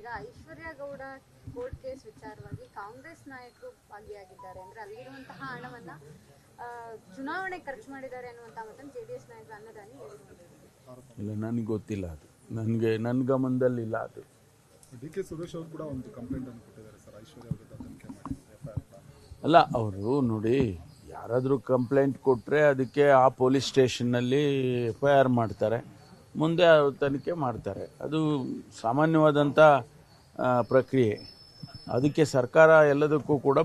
ಈಗ ಐಶ್ವರ್ಯ Gowda court case ವಿಚಾರವಾಗಿ ಕಾಂಗ್ರೆಸ್ ನಾಯಕರು ಭಾಗಿಯಾಗಿದ್ದಾರೆ ಅಂದ್ರೆ ಅಲ್ಲಿರುವಂತಹ ಹಣವನ್ನ ಚುನಾವಣೆ ಖರ್ಚು ಮಾಡಿದ್ದಾರೆ ಅನ್ನುವಂತ ಮಾತನ್ನು ಜೆಡಿಎಸ್ ನಾಯಕರು ಅನ್ನದಾನಿ ಹೇಳಿದ್ದಾರೆ. ಇಲ್ಲ, ನನಗೆ ಗೊತ್ತಿಲ್ಲ ಅದು. ನನ್ನ ಗಮನದಲ್ಲಿ ಇಲ್ಲ ಅದು. ಡಿ ಕೆ ಸುರೇಶ್ ಅವರು ಕೂಡ ಒಂದು ಕಂಪ್ಲೇಂಟ್ ಅನ್ನು ಕೊಟ್ಟಿದ್ದಾರೆ ಸರ್, ಐಶ್ವರ್ಯ ವಿರುದ್ಧ ತನಿಖೆ ಮಾಡಿ ಅಲ್ಲ, ಅವರು ನೋಡಿ, ಯಾರಾದರೂ ಕಂಪ್ಲೇಂಟ್ ಕೊಟ್ಟರೆ ಅದಕ್ಕೆ ಆ ಪೊಲೀಸ್ ಸ್ಟೇಷನ್ನಲ್ಲಿ FIR ಮಾಡ್ತಾರೆ, ಮುಂದೆ ತನಿಖೆ ಮಾಡ್ತಾರೆ. ಅದು ಸಾಮಾನ್ಯವಾದಂಥ ಪ್ರಕ್ರಿಯೆ. ಅದಕ್ಕೆ ಸರ್ಕಾರ ಎಲ್ಲದಕ್ಕೂ ಕೂಡ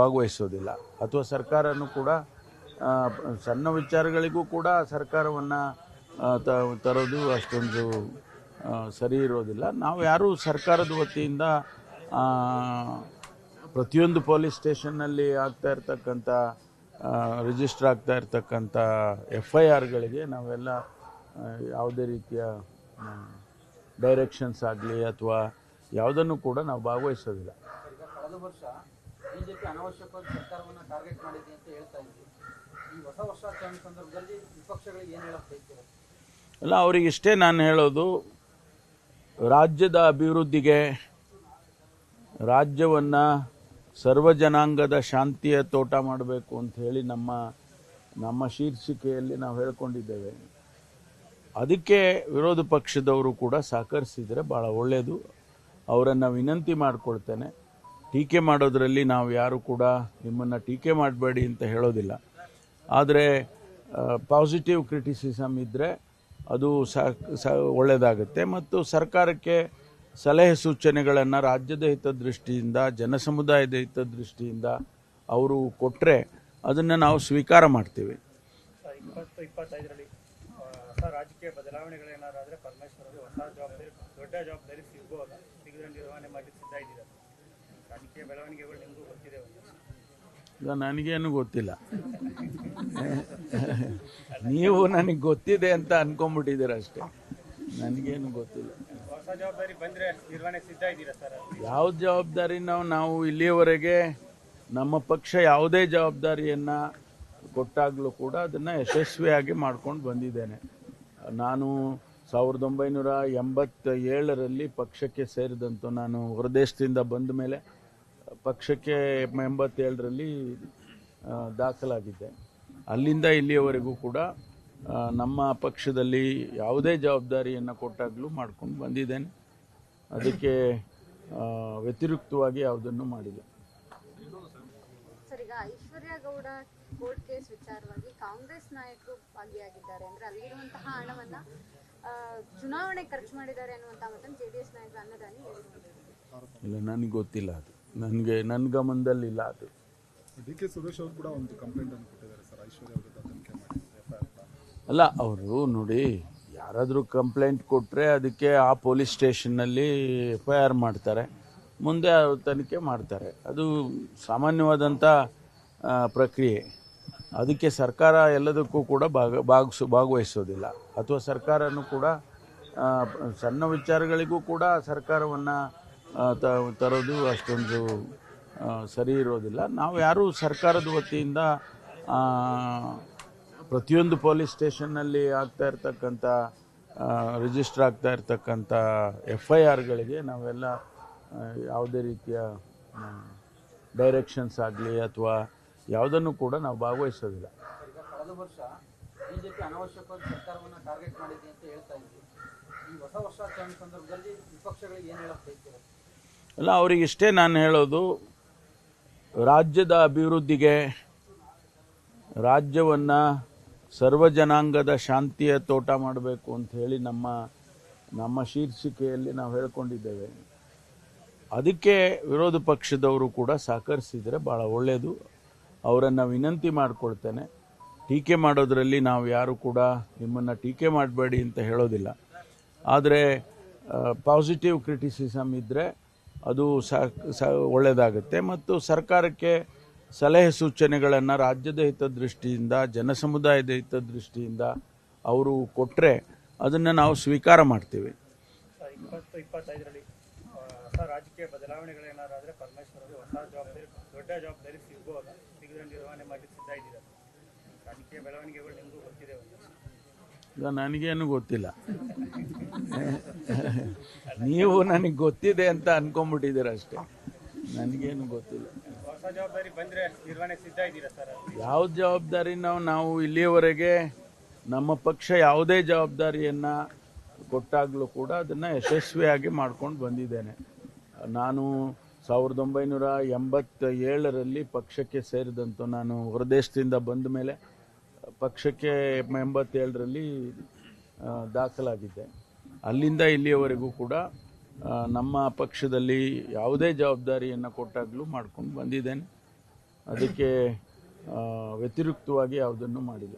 ಭಾಗವಹಿಸೋದಿಲ್ಲ, ಅಥವಾ ಸರ್ಕಾರನೂ ಕೂಡ ಸಣ್ಣ ವಿಚಾರಗಳಿಗೂ ಕೂಡ ಸರ್ಕಾರವನ್ನು ತರೋದು ಅಷ್ಟೊಂದು ಸರಿ ಇರೋದಿಲ್ಲ. ನಾವು ಯಾರೂ ಸರ್ಕಾರದ ವತಿಯಿಂದ ಪ್ರತಿಯೊಂದು ಪೊಲೀಸ್ ಸ್ಟೇಷನ್ನಲ್ಲಿ ಆಗ್ತಾ ಇರ್ತಕ್ಕಂಥ ರಿಜಿಸ್ಟರ್ ಆಗ್ತಾ ಇರ್ತಕ್ಕಂಥ FIRಗಳಿಗೆ ನಾವೆಲ್ಲ ಯಾವುದೇ ರೀತಿಯ ಡೈರೆಕ್ಷನ್ಸ್ ಆಗಲಿ ಅಥವಾ ಯಾವುದನ್ನು ಕೂಡ ನಾವು ಭಾಗವಹಿಸೋದಿಲ್ಲ. ಕಳೆದ ವರ್ಷ ಬಿಜೆಪಿ ಅನಾವಶ್ಯಕವಾಗಿ ಸರ್ಕಾರವನ್ನು ಟಾರ್ಗೆಟ್ ಮಾಡಿದೆ ಅಂತ ಹೇಳ್ತಾ ಇದ್ದೀವಿ. ಈ ಹೊಸ ವರ್ಷಾಚರಣೆ ಸಂದರ್ಭದಲ್ಲಿ ವಿಪಕ್ಷಗಳಿಗೆ ಏನು ಹೇಳಕ್ ಬಯಸ್ತೀರಾ? ಅಲ್ಲ, ಅವರಿಗಿಷ್ಟೇ ನಾನು ಹೇಳೋದು, ರಾಜ್ಯದ ಅಭಿವೃದ್ಧಿಗೆ, ರಾಜ್ಯವನ್ನು ಸರ್ವ ಜನಾಂಗದ ಶಾಂತಿಯ ತೋಟ ಮಾಡಬೇಕು ಅಂತ ಹೇಳಿ ನಮ್ಮ ಶೀರ್ಷಿಕೆಯಲ್ಲಿ ನಾವು ಹೇಳ್ಕೊಂಡಿದ್ದೇವೆ. ಅದಕ್ಕೆ ವಿರೋಧ ಪಕ್ಷದವರು ಕೂಡ ಸಹಕರಿಸಿದರೆ ಭಾಳ ಒಳ್ಳೆಯದು. ಅವರನ್ನು ವಿನಂತಿ ಮಾಡಿಕೊಳ್ತೇನೆ. ಟೀಕೆ ಮಾಡೋದರಲ್ಲಿ ನಾವು ಯಾರು ಕೂಡ ನಿಮ್ಮನ್ನು ಟೀಕೆ ಮಾಡಬೇಡಿ ಅಂತ ಹೇಳೋದಿಲ್ಲ. ಆದರೆ ಪಾಸಿಟಿವ್ ಕ್ರಿಟಿಸಿಸಮ್ ಇದ್ದರೆ ಅದು ಒಳ್ಳೆಯದಾಗುತ್ತೆ. ಮತ್ತು ಸರ್ಕಾರಕ್ಕೆ ಸಲಹೆ ಸೂಚನೆಗಳನ್ನು ರಾಜ್ಯದ ಹಿತದೃಷ್ಟಿಯಿಂದ, ಜನಸಮುದಾಯದ ಹಿತದೃಷ್ಟಿಯಿಂದ ಅವರು ಕೊಟ್ಟರೆ ಅದನ್ನು ನಾವು ಸ್ವೀಕಾರ ಮಾಡ್ತೀವಿ. 2025ರಲ್ಲಿ ಹೊಸ ರಾಜಕೀಯ ಬದಲಾವಣೆಗಳೇನಾದ್ರೆ ಪರಮೇಶ್ವರ್ ಅವರು ಹೊಸ ಜವಾಬ್ದಾರಿ, ದೊಡ್ಡ ಜವಾಬ್ದಾರಿ ಸಿಗಬಹುದು, ಸಿಗದ ನಿರ್ವಹಣೆ ಮಾಡಲಿಕ್ಕೆ ಸಿದ್ಧ ಇದ್ದೀರಾ? ರಾಜಕೀಯ ಬೆಳವಣಿಗೆಗಳು ನಿಮಗೂ ಗೊತ್ತಿದೆ. ಈಗ ನನಗೇನು ಗೊತ್ತಿಲ್ಲ. ನೀವು ನನಗೆ ಗೊತ್ತಿದೆ ಅಂತ ಅನ್ಕೊಂಡ್ಬಿಟ್ಟಿದ್ದೀರ ಅಷ್ಟೇ, ನನಗೇನು ಗೊತ್ತಿಲ್ಲ. ಹೊಸ ಜವಾಬ್ದಾರಿ ಬಂದ್ರೆ ನಿರ್ವಹಣೆ ಸಿದ್ಧ ಇದ್ದೀರಾ ಸರ್? ಯಾವ ಜವಾಬ್ದಾರಿ ನಾವು ಇಲ್ಲಿಯವರೆಗೆ ನಮ್ಮ ಪಕ್ಷ ಯಾವುದೇ ಜವಾಬ್ದಾರಿಯನ್ನು ಕೊಟ್ಟಾಗಲೂ ಕೂಡ ಅದನ್ನು ಯಶಸ್ವಿಯಾಗಿ ಮಾಡ್ಕೊಂಡು ಬಂದಿದ್ದೇನೆ. ನಾನು 1987ರಲ್ಲಿ ಪಕ್ಷಕ್ಕೆ ಸೇರಿದಂತು. ನಾನು ಹೊರದೇಶದಿಂದ ಬಂದ ಮೇಲೆ ಪಕ್ಷಕ್ಕೆ 87ರಲ್ಲಿ ದಾಖಲಾಗಿದ್ದೆ. ಅಲ್ಲಿಂದ ಇಲ್ಲಿಯವರೆಗೂ ಕೂಡ ನಮ್ಮ ಪಕ್ಷದಲ್ಲಿ ಯಾವುದೇ ಜವಾಬ್ದಾರಿಯನ್ನು ಕೊಟ್ಟಾಗಲೂ ಮಾಡ್ಕೊಂಡು ಬಂದಿದ್ದೇನೆ. ಅದಕ್ಕೆ ವ್ಯತಿರಿಕ್ತವಾಗಿ ಯಾವುದನ್ನು ಮಾಡಿಲ್ಲ. ಸರ್, ಈಗ ಐಶ್ವರ್ಯ ಗೌಡ ಕೋರ್ಟ್ ಕೇಸ್ ವಿಚಾರವಾಗಿ ಕಾಂಗ್ರೆಸ್ ನಾಯಕರು ಭಾಗಿಯಾಗಿದ್ದಾರೆ ಅಂದ್ರೆ ಅಲ್ಲಿರುವಂತಹ ಹಣವನ್ನ ಚುನಾವಣೆ ಖರ್ಚು ಮಾಡಿದ್ದಾರೆ ಅನ್ನುವಂತ ಮಾತನ್ನು ಜೆಡಿಎಸ್ ನಾಯಕರು ಅನ್ನದಾನಿ ಹೇಳಿದ್ದಾರೆ. ಇಲ್ಲ, ನನಗೆ ಗೊತ್ತಿಲ್ಲ ಅದು. ನನ್ನ ಗಮನದಲ್ಲಿ ಇಲ್ಲ ಅದು. ಡಿ ಕೆ ಸುರೇಶ್ ಅವರು ಕೂಡ ಒಂದು ಕಂಪ್ಲೇಂಟ್ ಅನ್ನು ಕೊಟ್ಟಿದ್ದಾರೆ ಸರ್, ಐಶ್ವರ್ಯ ವಿರುದ್ಧ ತನಿಖೆ ಮಾಡಿ ಅಲ್ಲ, ಅವರು ನೋಡಿ, ಯಾರಾದರೂ ಕಂಪ್ಲೇಂಟ್ ಕೊಟ್ಟರೆ ಅದಕ್ಕೆ ಆ ಪೊಲೀಸ್ ಸ್ಟೇಷನ್ನಲ್ಲಿ FIR ಮಾಡ್ತಾರೆ, ಮುಂದೆ ತನಿಖೆ ಮಾಡ್ತಾರೆ. ಅದು ಸಾಮಾನ್ಯವಾದಂಥ ಪ್ರಕ್ರಿಯೆ. ಅದಕ್ಕೆ ಸರ್ಕಾರ ಎಲ್ಲದಕ್ಕೂ ಕೂಡ ಭಾಗವಹಿಸೋದಿಲ್ಲ, ಅಥವಾ ಸರ್ಕಾರನೂ ಕೂಡ ಸಣ್ಣ ವಿಚಾರಗಳಿಗೂ ಕೂಡ ಸರ್ಕಾರವನ್ನು ತರೋದು ಅಷ್ಟೊಂದು ಸರಿ ಇರೋದಿಲ್ಲ. ನಾವು ಯಾರೂ ಸರ್ಕಾರದ ವತಿಯಿಂದ ಪ್ರತಿಯೊಂದು ಪೊಲೀಸ್ ಸ್ಟೇಷನ್ನಲ್ಲಿ ಆಗ್ತಾ ಇರ್ತಕ್ಕಂಥ ರಿಜಿಸ್ಟರ್ ಆಗ್ತಾ ಇರ್ತಕ್ಕಂಥ FIRಗಳಿಗೆ ನಾವೆಲ್ಲ ಯಾವುದೇ ರೀತಿಯ ಡೈರೆಕ್ಷನ್ಸ್ ಆಗಲಿ ಅಥವಾ ಯಾವುದನ್ನು ಕೂಡ ನಾವು ಭಾಗವಹಿಸೋದಿಲ್ಲ. ಕಳೆದ ವರ್ಷ ಬಿಜೆಪಿ ಅನಾವಶ್ಯಕವಾಗಿ ಸರ್ಕಾರವನ್ನು ಟಾರ್ಗೆಟ್ ಮಾಡಿದೆ ಅಂತ ಹೇಳ್ತಾ ಇದ್ದೀವಿ. ಈ ಹೊಸ ವರ್ಷಾಚರಣೆ ಸಂದರ್ಭದಲ್ಲಿ ವಿಪಕ್ಷಗಳಿಗೆ ಏನು ಹೇಳಕ್ ಬಯಸ್ತೀರಾ? ಅಲ್ಲ, ಅವರಿಗಿಷ್ಟೇ ನಾನು ಹೇಳೋದು, ರಾಜ್ಯದ ಅಭಿವೃದ್ಧಿಗೆ, ರಾಜ್ಯವನ್ನು ಸರ್ವ ಜನಾಂಗದ ಶಾಂತಿಯ ತೋಟ ಮಾಡಬೇಕು ಅಂತ ಹೇಳಿ ನಮ್ಮ ಶೀರ್ಷಿಕೆಯಲ್ಲಿ ನಾವು ಹೇಳ್ಕೊಂಡಿದ್ದೇವೆ. ಅದಕ್ಕೆ ವಿರೋಧ ಪಕ್ಷದವರು ಕೂಡ ಸಹಕರಿಸಿದರೆ ಭಾಳ ಒಳ್ಳೆಯದು. ಅವರನ್ನು ವಿನಂತಿ ಮಾಡಿಕೊಳ್ತೇನೆ. ಟೀಕೆ ಮಾಡೋದರಲ್ಲಿ ನಾವು ಯಾರು ಕೂಡ ನಿಮ್ಮನ್ನು ಟೀಕೆ ಮಾಡಬೇಡಿ ಅಂತ ಹೇಳೋದಿಲ್ಲ. ಆದರೆ ಪಾಸಿಟಿವ್ ಕ್ರಿಟಿಸಿಸಮ್ ಇದ್ದರೆ ಅದು ಒಳ್ಳೆಯದಾಗುತ್ತೆ. ಮತ್ತು ಸರ್ಕಾರಕ್ಕೆ ಸಲಹೆ ಸೂಚನೆಗಳನ್ನು ರಾಜ್ಯದ ಹಿತದೃಷ್ಟಿಯಿಂದ, ಜನಸಮುದಾಯದ ಹಿತದೃಷ್ಟಿಯಿಂದ ಅವರು ಕೊಟ್ಟರೆ ಅದನ್ನು ನಾವು ಸ್ವೀಕಾರ ಮಾಡ್ತೀವಿ. 2025ರಲ್ಲಿ ಹೊಸ ರಾಜಕೀಯ ಬದಲಾವಣೆಗಳೇನಾದ್ರೆ ಪರಮೇಶ್ವರ್ ಅವರು ಹೊಸ ಜವಾಬ್ದಾರಿ, ದೊಡ್ಡ ಜವಾಬ್ದಾರಿ ಸಿಗಬಹುದು, ಸಿಗದ ನಿರ್ವಹಣೆ ಮಾಡಲಿಕ್ಕೆ ಸಿದ್ಧ ಇದ್ದೀರಾ? ರಾಜಕೀಯ ಬೆಳವಣಿಗೆಗಳು ನಿಮಗೂ ಗೊತ್ತಿದೆ. ಈಗ ನನಗೇನು ಗೊತ್ತಿಲ್ಲ. ನೀವು ನನಗೆ ಗೊತ್ತಿದೆ ಅಂತ ಅನ್ಕೊಂಡ್ಬಿಟ್ಟಿದ್ದೀರ ಅಷ್ಟೇ, ನನಗೇನು ಗೊತ್ತಿಲ್ಲ. ಹೊಸ ಜವಾಬ್ದಾರಿ ಬಂದ್ರೆ ನಿರ್ವಹಣೆ ಸಿದ್ಧ ಇದ್ದೀರಾ ಸರ್? ಯಾವ ಜವಾಬ್ದಾರಿ ನಾವು ಇಲ್ಲಿಯವರೆಗೆ ನಮ್ಮ ಪಕ್ಷ ಯಾವುದೇ ಜವಾಬ್ದಾರಿಯನ್ನು ಕೊಟ್ಟಾಗಲೂ ಕೂಡ ಅದನ್ನು ಯಶಸ್ವಿಯಾಗಿ ಮಾಡ್ಕೊಂಡು ಬಂದಿದ್ದೇನೆ. ನಾನು 1987ರಲ್ಲಿ ಪಕ್ಷಕ್ಕೆ ಸೇರಿದಂಥ, ನಾನು ಹೊರದೇಶದಿಂದ ಬಂದ ಮೇಲೆ ಪಕ್ಷಕ್ಕೆ 87ರಲ್ಲಿ ದಾಖಲಾಗಿದ್ದೆ. ಅಲ್ಲಿಂದ ಇಲ್ಲಿಯವರೆಗೂ ಕೂಡ ನಮ್ಮ ಪಕ್ಷದಲ್ಲಿ ಯಾವುದೇ ಜವಾಬ್ದಾರಿಯನ್ನು ಕೊಟ್ಟಾಗಲೂ ಮಾಡ್ಕೊಂಡು ಬಂದಿದ್ದೇನೆ. ಅದಕ್ಕೆ ವ್ಯತಿರಿಕ್ತವಾಗಿ ಯಾವುದನ್ನು ಮಾಡಿಲ್ಲ.